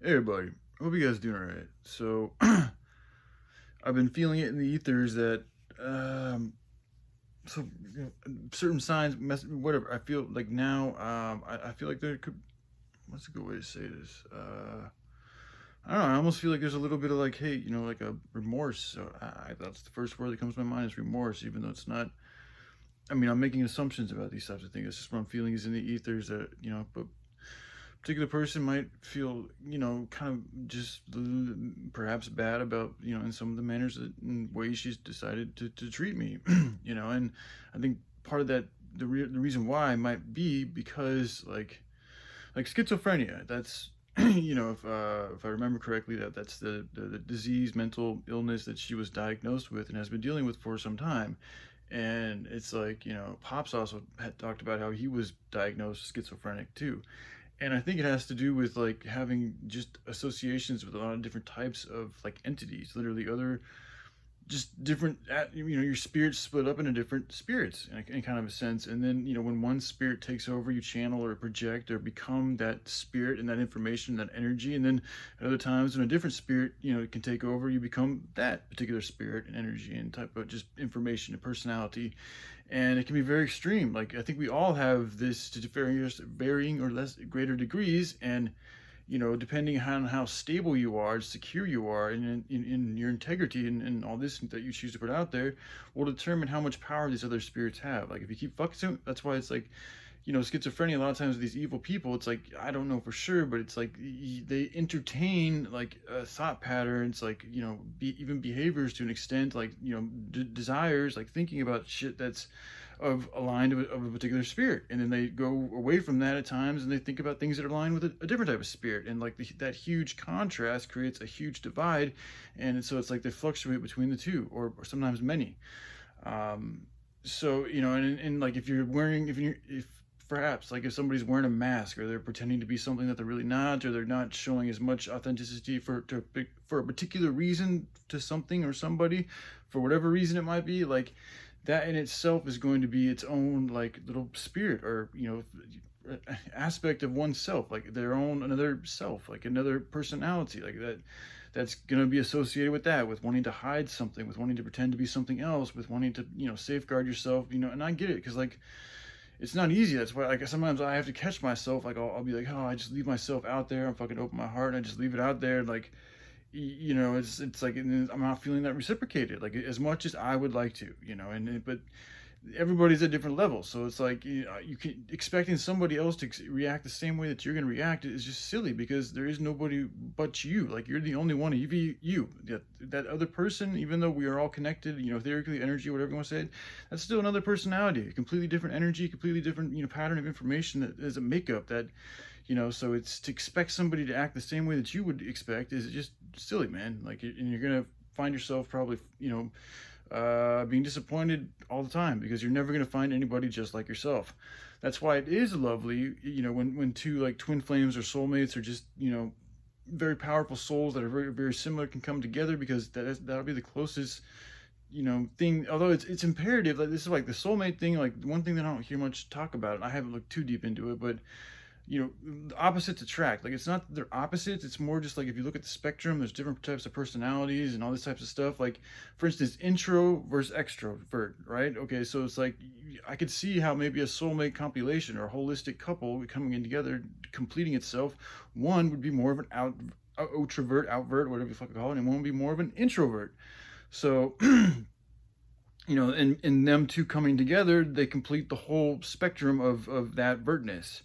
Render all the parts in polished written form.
Hey everybody, hope you guys doing alright. So I've been feeling it in the ethers that um so certain signs whatever. I feel like now I feel like there could, what's a good way to say this? I don't know, I almost feel like there's a little bit of like, hey, like a remorse. So that's the first word that comes to my mind is remorse, even though it's not. I mean, I'm making assumptions about these types of things. It's just what I'm feeling is in the ethers that, but particular person might feel, kind of just perhaps bad about, in some of the manners and ways she's decided to treat me, and I think part of that, the reason why might be because like schizophrenia. That's if I remember correctly, that's the disease, mental illness that she was diagnosed with and has been dealing with for some time. And it's like, Pops also had talked about how he was diagnosed schizophrenic too. And I think it has to do with like having just associations with a lot of different types of like entities, literally other just different, your spirits split up into different spirits in kind of a sense. And then, when one spirit takes over, you channel or project or become that spirit and that information, that energy. And then at other times when a different spirit, can take over, you become that particular spirit and energy and type of just information and personality. And it can be very extreme. Like I think we all have this to varying or less greater degrees. And depending on how stable you are, secure you are, and in your integrity and all this that you choose to put out there, will determine how much power these other spirits have. Like if you keep fucking, that's why it's like, schizophrenia. A lot of times with these evil people, it's like I don't know for sure, but it's like they entertain like thought patterns, like even behaviors to an extent, like desires, like thinking about shit that's of aligned of a particular spirit, and then they go away from that at times and they think about things that are aligned with a different type of spirit, and like that huge contrast creates a huge divide. And so it's like they fluctuate between the two, or sometimes many. So and like if perhaps like if somebody's wearing a mask or they're pretending to be something that they're really not, or they're not showing as much authenticity for a particular reason to something or somebody, for whatever reason it might be, like that in itself is going to be its own like little spirit, or aspect of oneself, like their own another self, like another personality, like that's going to be associated with that, with wanting to hide something, with wanting to pretend to be something else, with wanting to safeguard yourself, and I get it, because like it's not easy. That's why like sometimes I have to catch myself, like I'll be like, oh, I just leave myself out there and fucking open my heart and I just leave it out there, like it's like I'm not feeling that reciprocated like as much as I would like to, but everybody's at different levels. So it's like you can expecting somebody else to react the same way that you're going to react is just silly, because there is nobody but you. Like you're the only one. You that other person, even though we are all connected, theoretically, energy, whatever you want to say, that's still another personality, a completely different energy, completely different pattern of information that is a makeup that. So it's to expect somebody to act the same way that you would expect is just silly, man. Like, and you're gonna find yourself probably, being disappointed all the time, because you're never going to find anybody just like yourself. That's why it is lovely, when two like twin flames or soulmates, or just, very powerful souls that are very, very similar can come together, because that'll be the closest, thing. Although it's imperative, like this is like the soulmate thing, like one thing that I don't hear much talk about, and I haven't looked too deep into it, but opposites attract. Like it's not that they're opposites, it's more just like if you look at the spectrum, there's different types of personalities and all these types of stuff. Like for instance, intro versus extrovert, right? Okay, so it's like I could see how maybe a soulmate compilation or a holistic couple coming in together, completing itself, one would be more of an outvert, whatever you fucking call it, and one would be more of an introvert. So in them two coming together, they complete the whole spectrum of that vertness.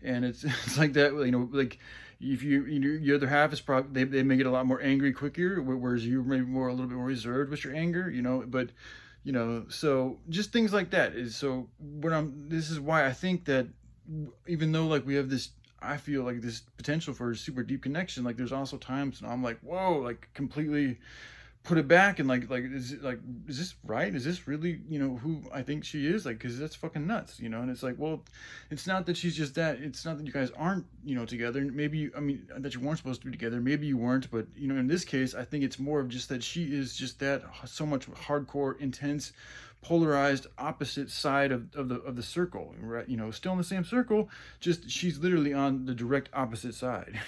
And it's it's like that, like if your other half is probably they may get a lot more angry quicker, whereas you maybe more a little bit more reserved with your anger, but so just things like that is so what I'm this is why I think that even though like we have this, I feel like this potential for a super deep connection, like there's also times when I'm like, whoa, like completely put it back, and is this right, is this really who I think she is, like, because that's fucking nuts, and it's like, well, it's not that she's just that, it's not that you guys aren't together, maybe I mean that you weren't supposed to be together, maybe you weren't, but in this case I think it's more of just that she is just that so much hardcore, intense, polarized opposite side of the circle, right? Still in the same circle, just she's literally on the direct opposite side.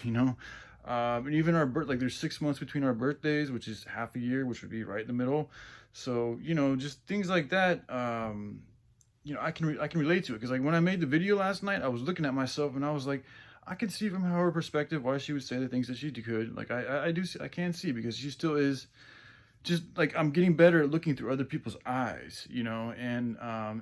And even our birth, like there's 6 months between our birthdays, which is half a year, which would be right in the middle. So, just things like that. I can relate to it, because like when I made the video last night, I was looking at myself and I was like, I could see from her perspective why she would say the things that she could. Like I do see, I can see, because she still is just like, I'm getting better at looking through other people's eyes, and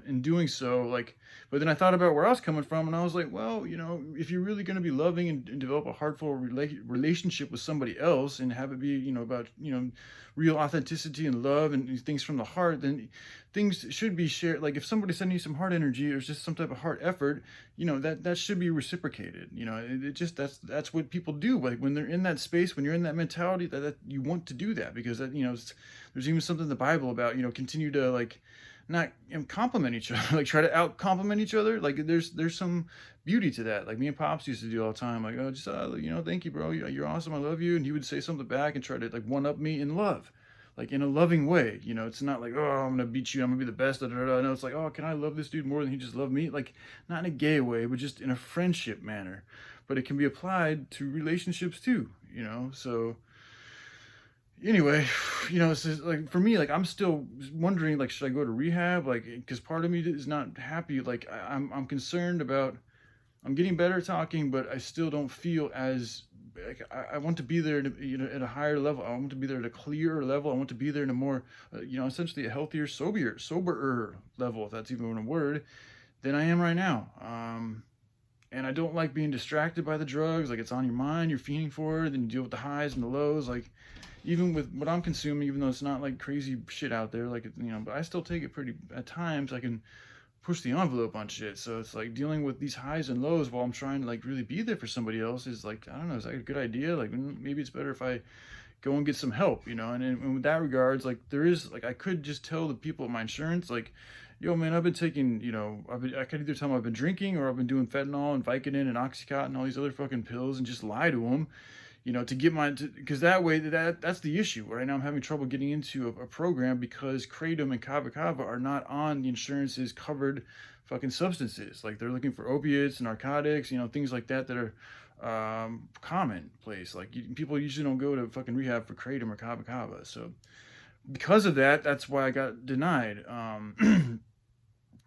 in doing so, like, but then I thought about where I was coming from, and I was like, well, if you're really going to be loving and develop a heartful relationship with somebody else, and have it be, about, real authenticity and love and things from the heart, then things should be shared. Like if somebody's sending you some heart energy, or just some type of heart effort, that should be reciprocated. It just, that's what people do. Like when they're in that space, when you're in that mentality, that you want to do that, because that, there's even something in the Bible about, continue to like not compliment each other, like try to out compliment each other. Like there's some beauty to that. Like me and Pops used to do all the time. Like, oh, just thank you, bro. You're awesome. I love you. And he would say something back and try to like one up me in love, like in a loving way. It's not like, oh, I'm gonna beat you, I'm gonna be the best. No, it's like, oh, can I love this dude more than he just loved me? Like not in a gay way, but just in a friendship manner. But it can be applied to relationships too. So anyway, it's just, like for me, like I'm still wondering, like, should I go to rehab? Like, because part of me is not happy. Like I'm concerned about. I'm getting better at talking, but I still don't feel as like I want to be there, at a higher level. I want to be there at a clearer level. I want to be there in a more, essentially a healthier, soberer level, if that's even a word, than I am right now. And I don't like being distracted by the drugs. Like it's on your mind, you're fiending for it, then you deal with the highs and the lows. Like even with what I'm consuming, even though it's not like crazy shit out there, like but I still take it pretty. At times, I can push the envelope on shit. So it's like dealing with these highs and lows while I'm trying to like really be there for somebody else is like, I don't know, is that a good idea? Like maybe it's better if I go and get some help, and in that regards, like there is, like I could just tell the people at my insurance, like, yo man, I've been taking, I could either tell them I've been drinking, or I've been doing fentanyl and Vicodin and Oxycontin and all these other fucking pills, and just lie to them, to get because that way, that's the issue. Right now I'm having trouble getting into a program, because Kratom and Kava Kava are not on the insurance's covered fucking substances. Like they're looking for opiates, narcotics, things like that are commonplace. Like people usually don't go to fucking rehab for Kratom or Kava Kava. So because of that, that's why I got denied.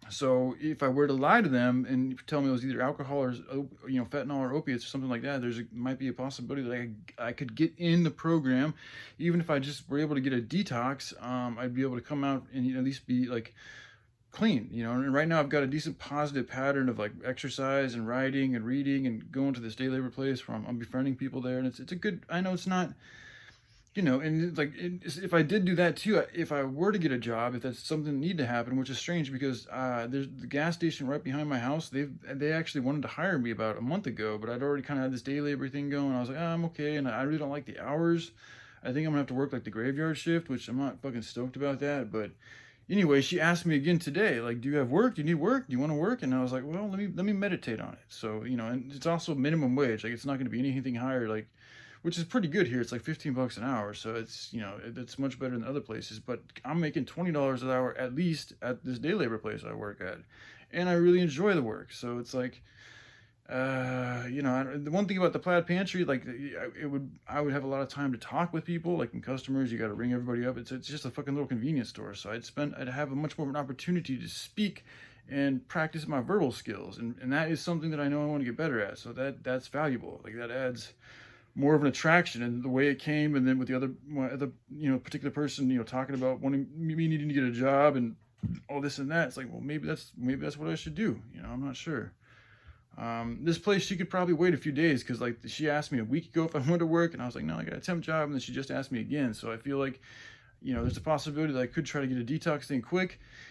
So if I were to lie to them and tell me it was either alcohol or fentanyl or opiates or something like that, might be a possibility that I could get in the program. Even if I just were able to get a detox, I'd be able to come out and at least be like clean. And right now I've got a decent positive pattern of like exercise and writing and reading and going to this day labor place where I'm befriending people there, and it's a good. I know it's not. And like if I did do that too, if I were to get a job, if that's something that need to happen, which is strange, because there's the gas station right behind my house. They actually wanted to hire me about a month ago, but I'd already kind of had this day labor thing going. I was like, I'm okay, and I really don't like the hours. I think I'm gonna have to work like the graveyard shift, which I'm not fucking stoked about that. But anyway, she asked me again today, like, do you have work? Do you need work? Do you want to work? And I was like, well, let me meditate on it. So and it's also minimum wage. Like it's not going to be anything higher, like, which is pretty good here. It's like $15 an hour, so it's it's much better than other places. But I'm making $20 an hour at least at this day labor place I work at, and I really enjoy the work. So it's like, the one thing about the plaid pantry, like I would have a lot of time to talk with people, like in customers. You got to ring everybody up. It's just a fucking little convenience store. So I'd have a much more of an opportunity to speak and practice my verbal skills, and that is something that I know I want to get better at. So that's valuable. Like that adds more of an attraction. And the way it came, and then with the other particular person, talking about me needing to get a job and all this and that, it's like, well, maybe that's what I should do. I'm not sure. This place, she could probably wait a few days, because like she asked me a week ago if I wanted to work, and I was like, no, I got a temp job, and then she just asked me again. So I feel like there's a possibility that I could try to get a detox thing quick.